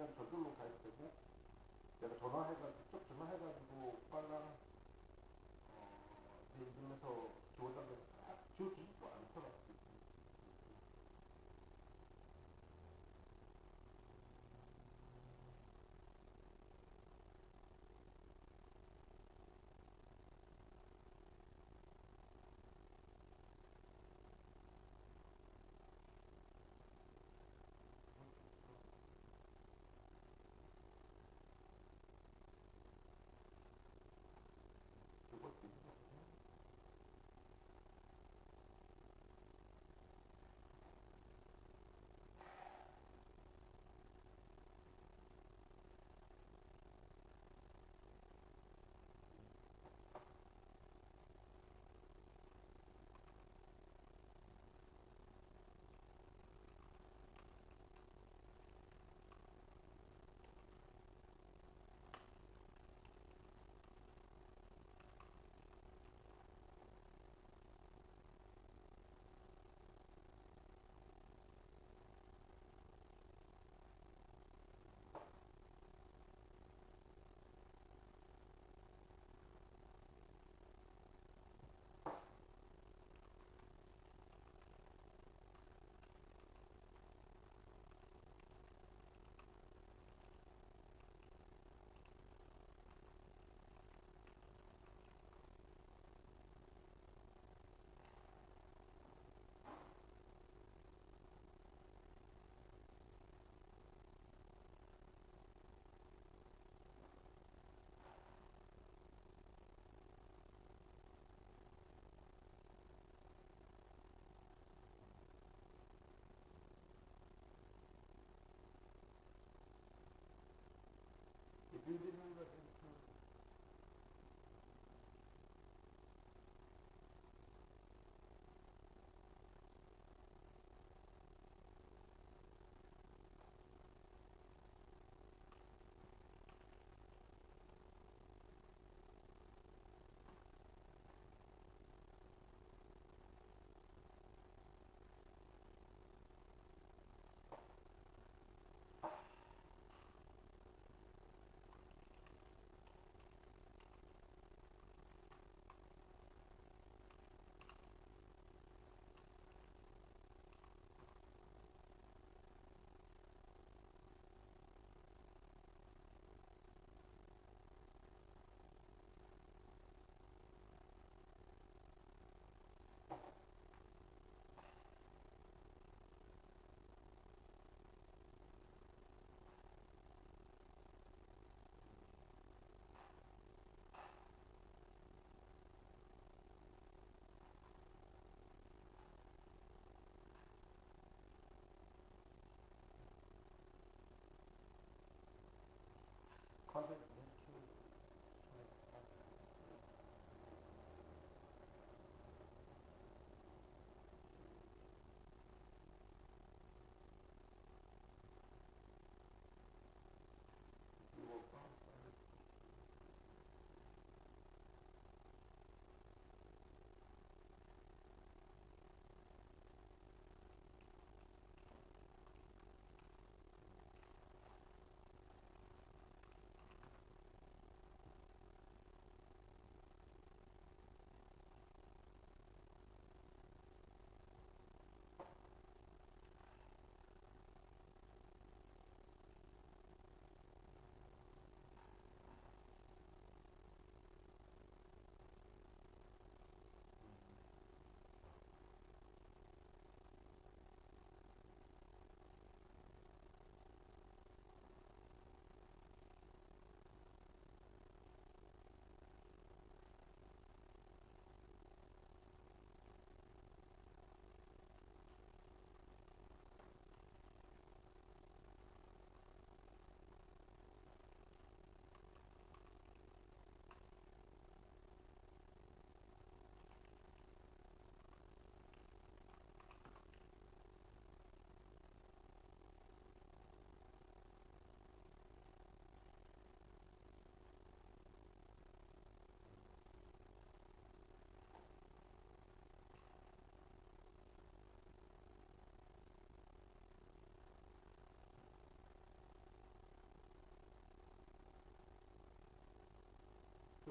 그냥 저절로 가입되고 내가 직접 전화해가지고 오빠랑 내 이름에서 지워달라고 지워주지도 않더라. 그거 되게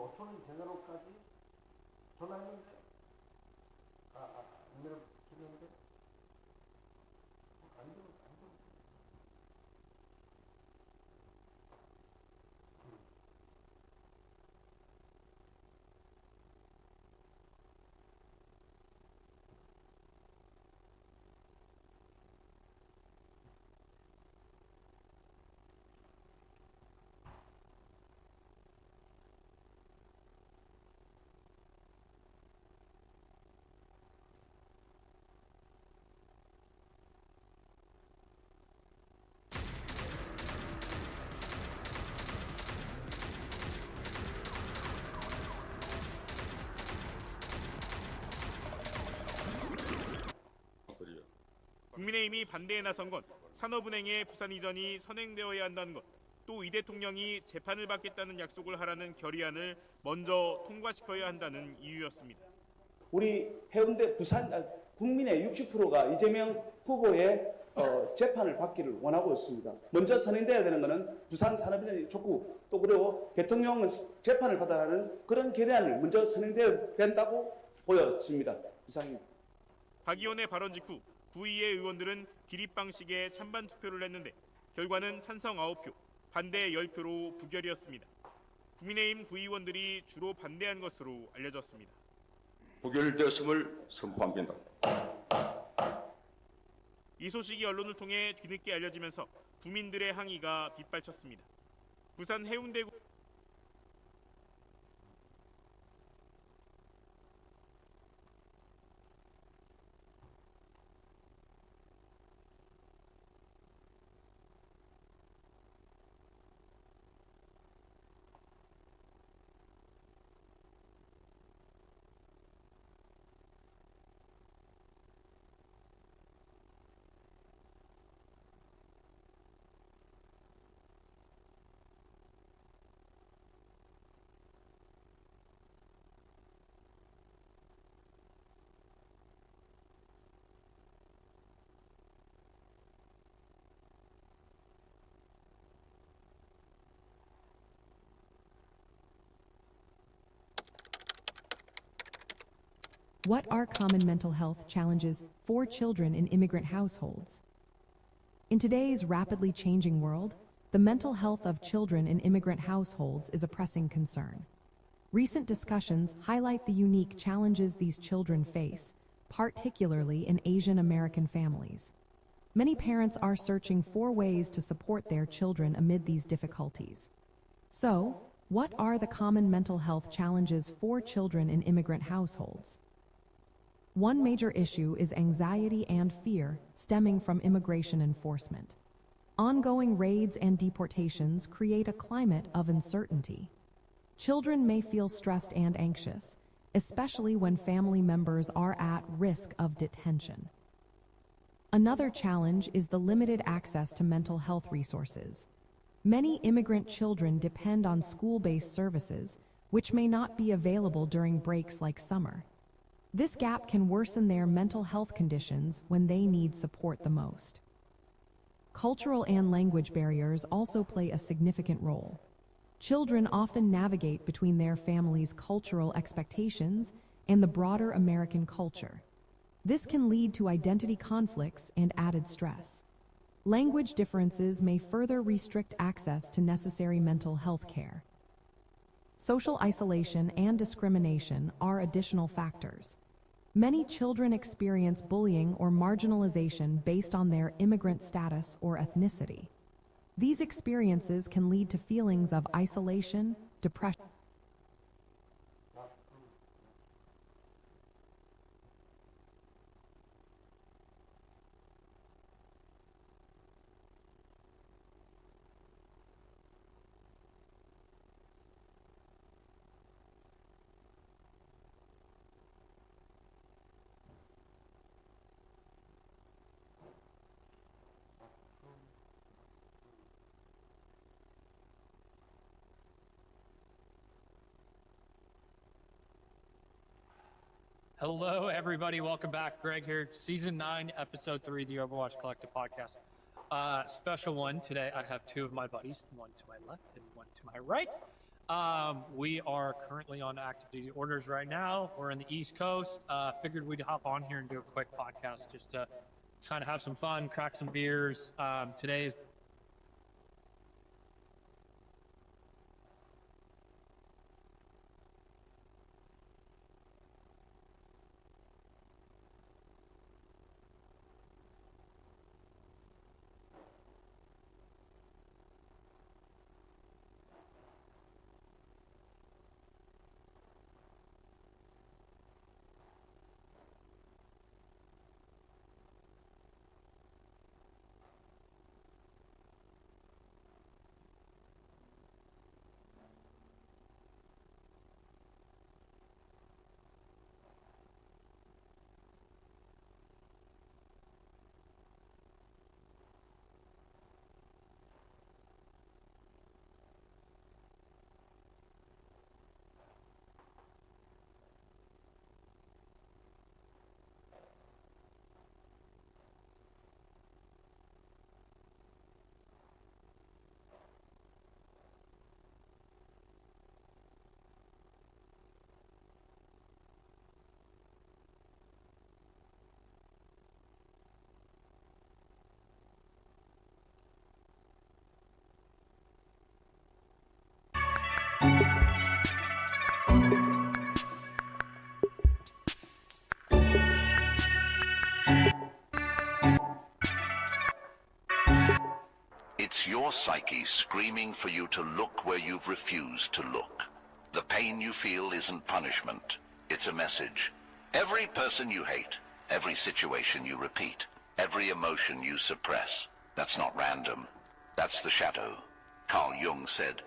5,000원 전화로까지 전화했는데 이메일 주는데 안 들어. 국민의힘이 반대에 나선 건 산업은행의 부산 이전이 선행되어야 한다는 것, 또 이 대통령이 재판을 받겠다는 약속을 하라는 결의안을 먼저 통과시켜야 한다는 이유였습니다. 우리 해운대 부산 국민의 60%가 이재명 후보의 재판을 받기를 원하고 있습니다. 먼저 선행돼야 되는 것은 부산 산업인의 촉구, 또 그리고 대통령은 재판을 받아라는 그런 결의안을 먼저 선행돼야 된다고 보여집니다. 이상입니다. 박 의원의 발언 직후 구의회 의원들은 기립 방식의 찬반 투표를 했는데 결과는 찬성 9표, 반대 10표로 부결이었습니다. 국민의힘 구의원들이 주로 반대한 것으로 알려졌습니다. 부결되었음을 선포합니다. 이 소식이 언론을 통해 뒤늦게 알려지면서 구민들의 항의가 빗발쳤습니다. 부산 해운대 What are common mental health challenges for children in immigrant households? In today's rapidly changing world, the mental health of children in immigrant households is a pressing concern. Recent discussions highlight the unique challenges these children face, particularly in Asian American families. Many parents are searching for ways to support their children amid these difficulties. So, what are the common mental health challenges for children in immigrant households? One major issue is anxiety and fear stemming from immigration enforcement. Ongoing raids and deportations create a climate of uncertainty. Children may feel stressed and anxious, especially when family members are at risk of detention. Another challenge is the limited access to mental health resources. Many immigrant children depend on school-based services, which may not be available during breaks like summer. This gap can worsen their mental health conditions when they need support the most. Cultural and language barriers also play a significant role. Children often navigate between their family's cultural expectations and the broader American culture. This can lead to identity conflicts and added stress. Language differences may further restrict access to necessary mental health care. Social isolation and discrimination are additional factors. Many children experience bullying or marginalization based on their immigrant status or ethnicity. These experiences can lead to feelings of isolation, depression, Hello, everybody. Welcome back. Greg here. Season 9, Episode 3, the Overwatch Collective Podcast. Special one today. I have two of my buddies, one to my left and one to my right. We are currently on active duty orders right now. We're in the East Coast. Figured we'd hop on here and do a quick podcast just to kind of have some fun, crack some beers. Today is It's your psyche screaming for you to look where you've refused to look. The pain you feel isn't punishment. It's a message. Every person you hate, every situation you repeat, every emotion you suppress, that's not random. That's the shadow. Carl Jung said,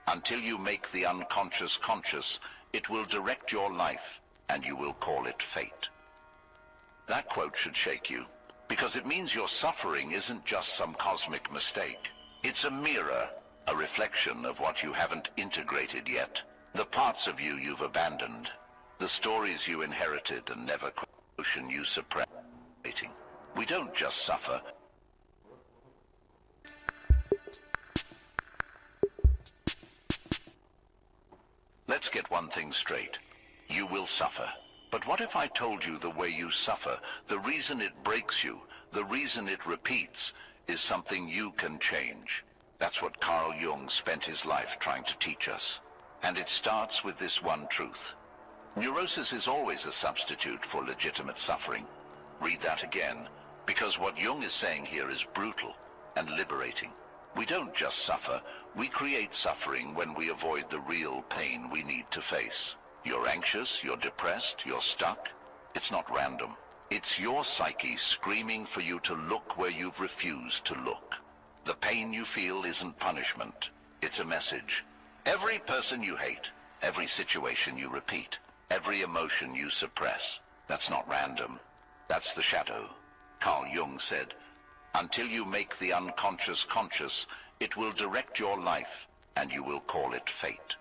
"Until you make the unconscious conscious, it will direct your life, and you will call it fate." That quote should shake you, because it means your suffering isn't just some cosmic mistake. It's a mirror, a reflection of what you haven't integrated yet, the parts of you you've abandoned, the stories you inherited and never questioned you suppressed. We don't just suffer. Let's get one thing straight. You will suffer. But what if I told you the way you suffer, the reason it breaks you, the reason it repeats, is something you can change? That's what Carl Jung spent his life trying to teach us. And it starts with this one truth. Neurosis is always a substitute for legitimate suffering. Read that again, because what Jung is saying here is brutal and liberating. We don't just suffer, we create suffering when we avoid the real pain we need to face. You're anxious, you're depressed, you're stuck. It's not random. It's your psyche screaming for you to look where you've refused to look. The pain you feel isn't punishment. It's a message. Every person you hate, every situation you repeat, every emotion you suppress, that's not random. That's the shadow. Carl Jung said, "Until you make the unconscious conscious, it will direct your life, and you will call it fate."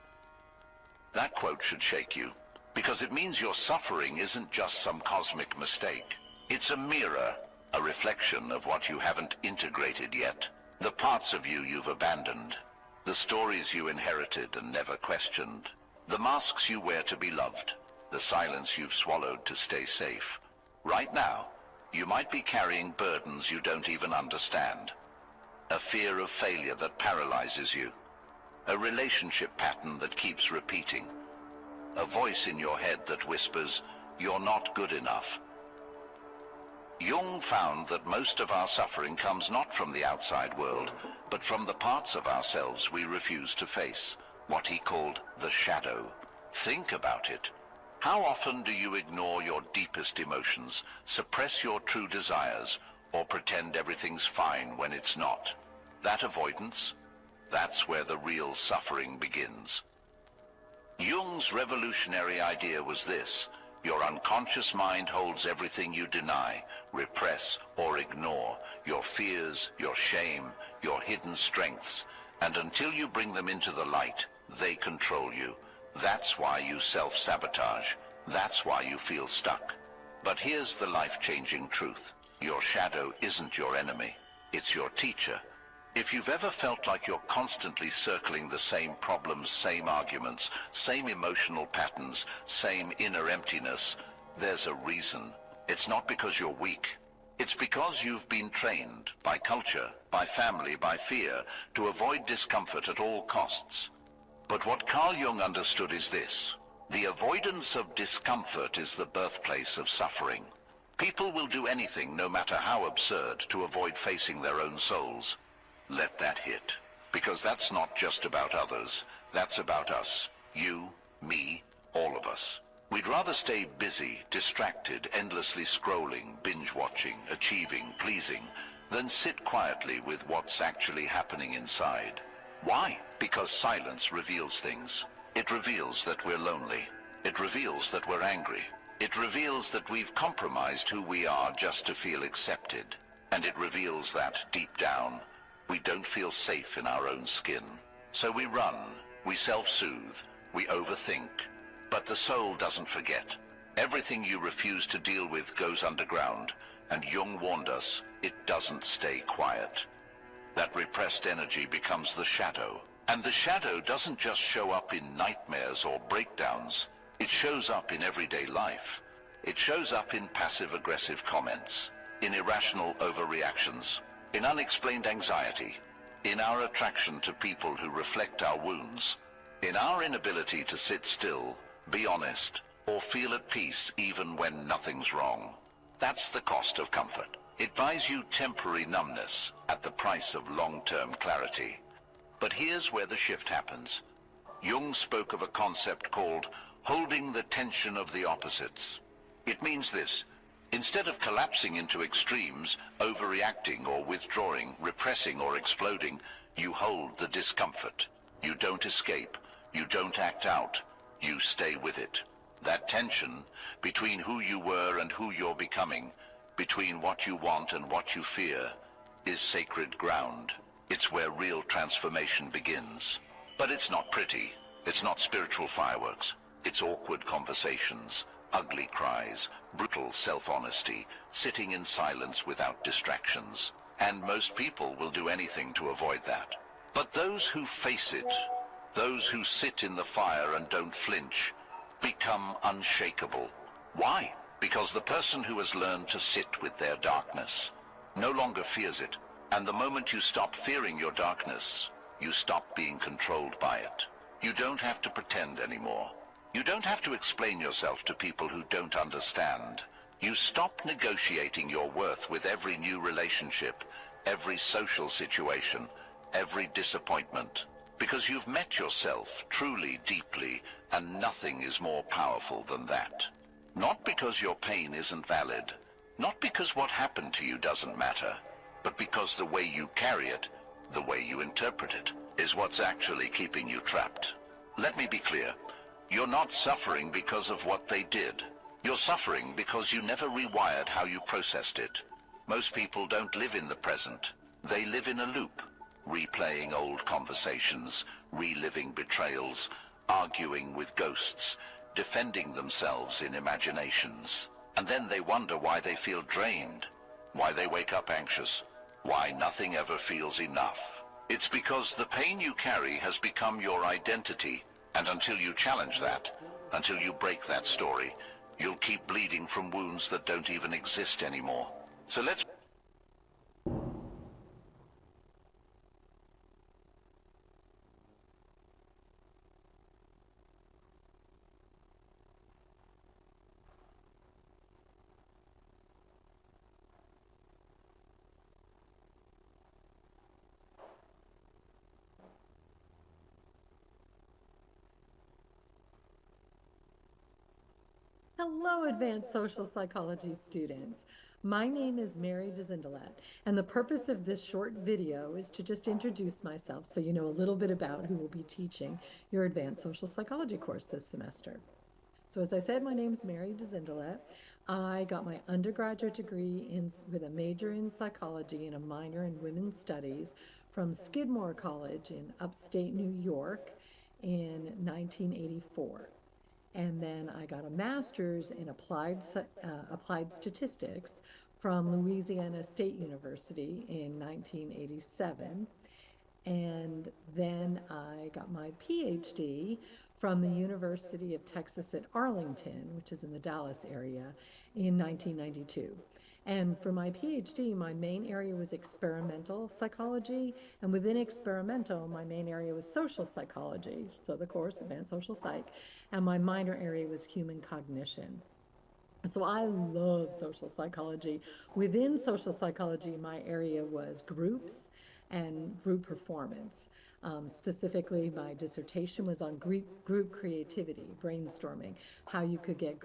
That quote should shake you, because it means your suffering isn't just some cosmic mistake. It's a mirror, a reflection of what you haven't integrated yet, the parts of you you've abandoned, the stories you inherited and never questioned, the masks you wear to be loved, the silence you've swallowed to stay safe. Right now, you might be carrying burdens you don't even understand. A fear of failure that paralyzes you. A relationship pattern that keeps repeating. A voice in your head that whispers, "You're not good enough." Jung found that most of our suffering comes not from the outside world, but from the parts of ourselves we refuse to face, what he called the shadow. Think about it. How often do you ignore your deepest emotions, suppress your true desires, or pretend everything's fine when it's not? That avoidance, that's where the real suffering begins. Jung's revolutionary idea was this: your unconscious mind holds everything you deny, repress, or ignore, your fears, your shame, your hidden strengths, and until you bring them into the light, they control you. That's why you self-sabotage. That's why you feel stuck. But here's the life-changing truth. Your shadow isn't your enemy. It's your teacher. If you've ever felt like you're constantly circling the same problems, same arguments, same emotional patterns, same inner emptiness, there's a reason. It's not because you're weak. It's because you've been trained by culture, by family, by fear, to avoid discomfort at all costs. But what Carl Jung understood is this: the avoidance of discomfort is the birthplace of suffering. People will do anything, no matter how absurd, to avoid facing their own souls. Let that hit, because that's not just about others, that's about us. You, me, all of us. We'd rather stay busy, distracted, endlessly scrolling, binge-watching, achieving, pleasing, than sit quietly with what's actually happening inside. Why? Because silence reveals things. It reveals that we're lonely. It reveals that we're angry. It reveals that we've compromised who we are just to feel accepted. And it reveals that, deep down, we don't feel safe in our own skin. So we run, we self-soothe, we overthink. But the soul doesn't forget. Everything you refuse to deal with goes underground, and Jung warned us, it doesn't stay quiet. That repressed energy becomes the shadow. And the shadow doesn't just show up in nightmares or breakdowns. It shows up in everyday life. It shows up in passive-aggressive comments, in irrational overreactions, in unexplained anxiety, in our attraction to people who reflect our wounds, in our inability to sit still, be honest, or feel at peace even when nothing's wrong. That's the cost of comfort. It buys you temporary numbness at the price of long-term clarity. But here's where the shift happens. Jung spoke of a concept called holding the tension of the opposites. It means this: instead of collapsing into extremes, overreacting or withdrawing, repressing or exploding, you hold the discomfort. You don't escape. You don't act out. You stay with it. That tension between who you were and who you're becoming, between what you want and what you fear, is sacred ground. It's where real transformation begins. But it's not pretty. It's not spiritual fireworks. It's awkward conversations, ugly cries, brutal self-honesty, sitting in silence without distractions. And most people will do anything to avoid that. But those who face it, those who sit in the fire and don't flinch, become unshakable. Why? Because the person who has learned to sit with their darkness no longer fears it. And the moment you stop fearing your darkness, you stop being controlled by it. You don't have to pretend anymore. You don't have to explain yourself to people who don't understand. You stop negotiating your worth with every new relationship, every social situation, every disappointment. Because you've met yourself truly, deeply, and nothing is more powerful than that. Not because your pain isn't valid, not because what happened to you doesn't matter, but because the way you carry it, the way you interpret it, is what's actually keeping you trapped. Let me be clear. You're not suffering because of what they did. You're suffering because you never rewired how you processed it. Most people don't live in the present. They live in a loop, replaying old conversations, reliving betrayals, arguing with ghosts, defending themselves in imaginations. And then they wonder why they feel drained, why they wake up anxious, why nothing ever feels enough. It's because the pain you carry has become your identity, and until you challenge that, until you break that story, you'll keep bleeding from wounds that don't even exist anymore. So let's... Hello, advanced social psychology students. My name is Mary DeZindelet, and the purpose of this short video is to just introduce myself so you know a little bit about who will be teaching your advanced social psychology course this semester. So as I said, my name is Mary DeZindelet. I got my undergraduate degree with a major in psychology and a minor in women's studies from Skidmore College in upstate New York in 1984. And then I got a master's in applied statistics from Louisiana State University in 1987. And then I got my PhD from the University of Texas at Arlington, which is in the Dallas area, in 1992. And for my PhD, my main area was experimental psychology, and within experimental, my main area was social psychology, so the course, Advanced Social Psych, and my minor area was human cognition. So I love social psychology. Within social psychology, my area was groups and group performance. Specifically, my dissertation was on group creativity, brainstorming, how you could get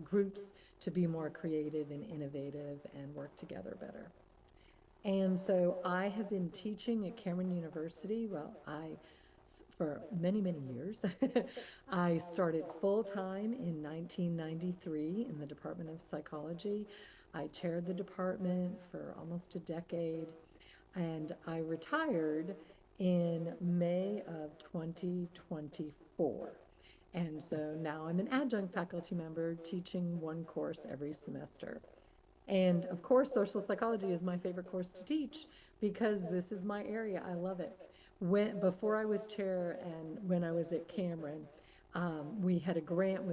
groups to be more creative and innovative and work together better. And so I have been teaching at Cameron University. Well, for many, many years. I started full-time in 1993 in the Department of Psychology. I chaired the department for almost a decade, and I retired in May of 2024. And so now I'm an adjunct faculty member teaching one course every semester. And of course, social psychology is my favorite course to teach because this is my area. I love it. Before I was chair and when I was at Cameron, we had a grant with